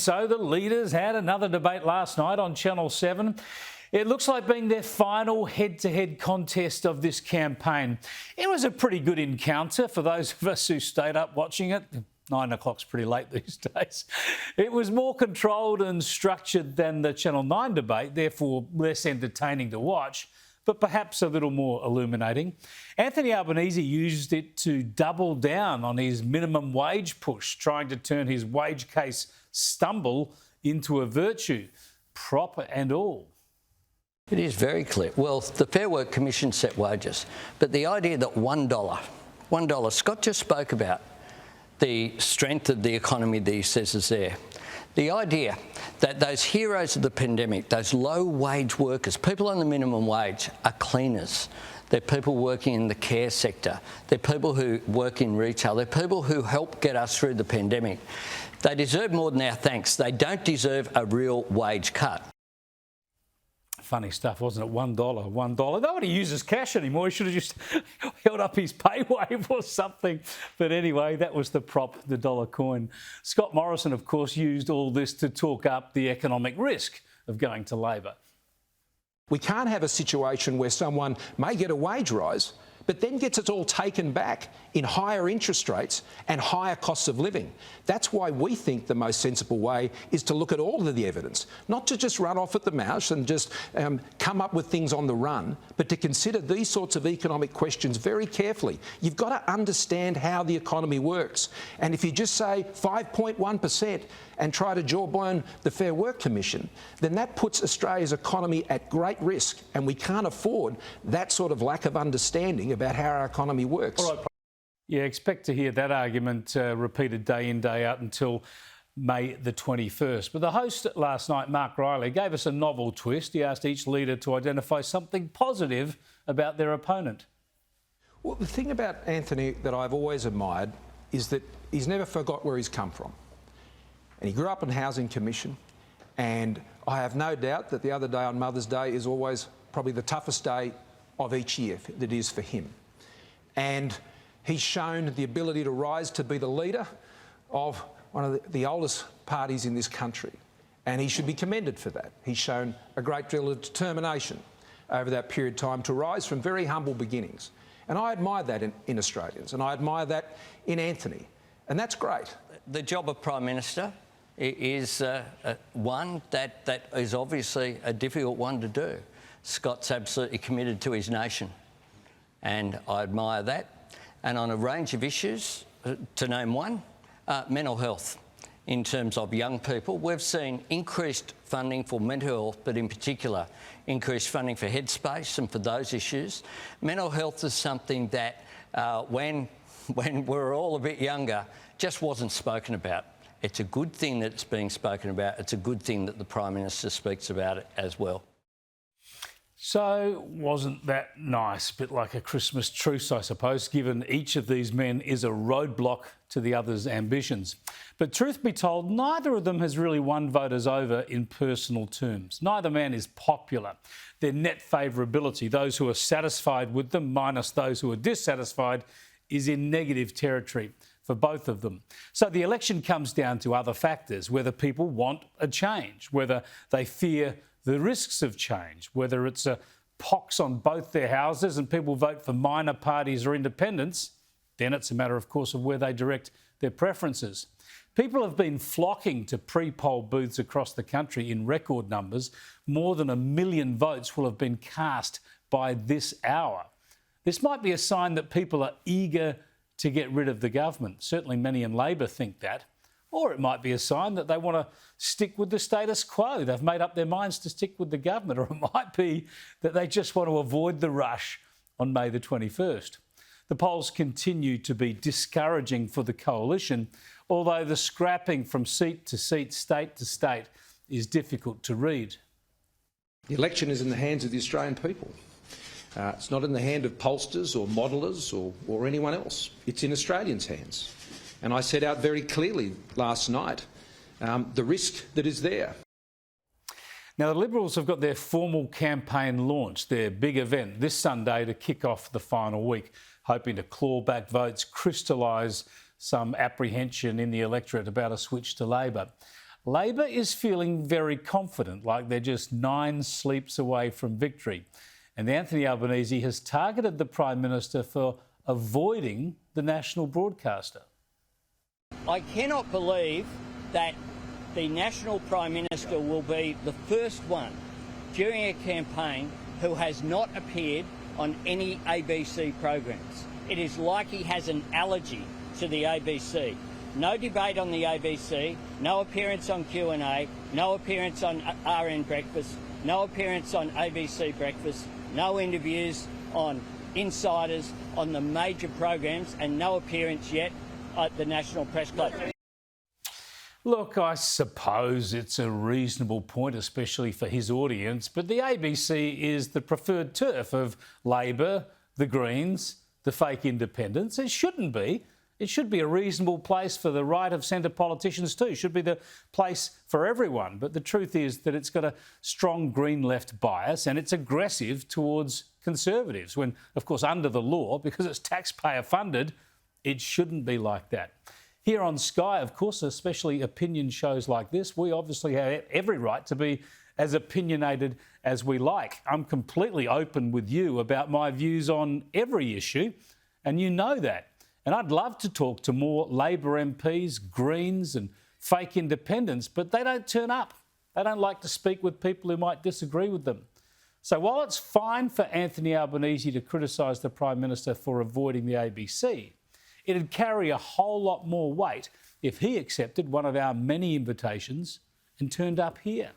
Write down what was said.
So the leaders had another debate last night on Channel 7. It looks like being their final head-to-head contest of this campaign. It was a pretty good encounter for those of us who stayed up watching it. 9 o'clock's pretty late these days. It was more controlled and structured than the Channel 9 debate, therefore less entertaining to watch, but perhaps a little more illuminating. Anthony Albanese used it to double down on his minimum wage push, trying to turn his wage case stumble into a virtue, prop and all. It is very clear. Well, the Fair Work Commission set wages, but the idea that $1, Scott just spoke about the strength of the economy that he says is there. The idea that those heroes of the pandemic, those low-wage workers, people on the minimum wage, are cleaners. They're people working in the care sector. They're people who work in retail. They're people who help get us through the pandemic. They deserve more than our thanks. They don't deserve a real wage cut. Funny stuff, wasn't it? $1. Nobody uses cash anymore. He should have just held up his pay wave or something. But anyway, that was the prop, the dollar coin. Scott Morrison, of course, used all this to talk up the economic risk of going to Labor. We can't have a situation where someone may get a wage rise, but then gets it all taken back in higher interest rates and higher costs of living. That's why we think the most sensible way is to look at all of the evidence, not to just run off at the mouth and just come up with things on the run, but to consider these sorts of economic questions very carefully. You've got to understand how the economy works. And if you just say 5.1% and try to jawbone the Fair Work Commission, then that puts Australia's economy at great risk, and we can't afford that sort of lack of understanding about how our economy works. All right. Yeah, expect to hear that argument repeated day in, day out until May the 21st. But the host last night, Mark Riley, gave us a novel twist. He asked each leader to identify something positive about their opponent. Well, the thing about Anthony that I've always admired is that he's never forgot where he's come from. And he grew up in the Housing Commission, and I have no doubt that the other day on Mother's Day is always probably the toughest day of each year that is for him. And he's shown the ability to rise to be the leader of one of the oldest parties in this country, and he should be commended for that. He's shown a great deal of determination over that period of time to rise from very humble beginnings. And I admire that in Australians, and I admire that in Anthony, and that's great. The job of Prime Minister is one that is obviously a difficult one to do. Scott's absolutely committed to his nation, and I admire that. And on a range of issues, to name one, mental health. In terms of young people, we've seen increased funding for mental health, but in particular, increased funding for Headspace and for those issues. Mental health is something that, when we were all a bit younger, just wasn't spoken about. It's a good thing that it's being spoken about. It's a good thing that the Prime Minister speaks about it as well. So wasn't that nice? A bit like a Christmas truce, I suppose, given each of these men is a roadblock to the other's ambitions. But truth be told, neither of them has really won voters over in personal terms. Neither man is popular. Their net favourability, those who are satisfied with them minus those who are dissatisfied, is in negative territory for both of them. So the election comes down to other factors, whether people want a change, whether they fear the risks of change, whether it's a pox on both their houses and people vote for minor parties or independents, then it's a matter, of course, of where they direct their preferences. People have been flocking to pre-poll booths across the country in record numbers. More than 1 million votes will have been cast by this hour. This might be a sign that people are eager to get rid of the government. Certainly many in Labor think that. Or it might be a sign that they want to stick with the status quo. They've made up their minds to stick with the government. Or it might be that they just want to avoid the rush on May the 21st. The polls continue to be discouraging for the coalition, although the scrapping from seat to seat, state to state, is difficult to read. The election is in the hands of the Australian people. It's not in the hand of pollsters or modellers or anyone else. It's in Australians' hands. And I set out very clearly last night the risk that is there. Now, the Liberals have got their formal campaign launched, their big event, this Sunday to kick off the final week, hoping to claw back votes, crystallise some apprehension in the electorate about a switch to Labor. Labor is feeling very confident, like they're just 9 sleeps away from victory. And Anthony Albanese has targeted the Prime Minister for avoiding the national broadcaster. I cannot believe that the National Prime Minister will be the first one during a campaign who has not appeared on any ABC programs. It is like he has an allergy to the ABC. No debate on the ABC, no appearance on Q&A, no appearance on RN Breakfast, no appearance on ABC Breakfast, no interviews on insiders on the major programs, and no appearance yet at the National Press Club. Look, I suppose it's a reasonable point, especially for his audience, but the ABC is the preferred turf of Labor, the Greens, the fake independents. It shouldn't be. It should be a reasonable place for the right of centre politicians too. It should be the place for everyone. But the truth is that it's got a strong Green left bias and it's aggressive towards Conservatives when, of course, under the law, because it's taxpayer funded, it shouldn't be like that. Here on Sky, of course, especially opinion shows like this, we obviously have every right to be as opinionated as we like. I'm completely open with you about my views on every issue, and you know that. And I'd love to talk to more Labor MPs, Greens and fake independents, but they don't turn up. They don't like to speak with people who might disagree with them. So while it's fine for Anthony Albanese to criticise the Prime Minister for avoiding the ABC, it'd carry a whole lot more weight if he accepted one of our many invitations and turned up here.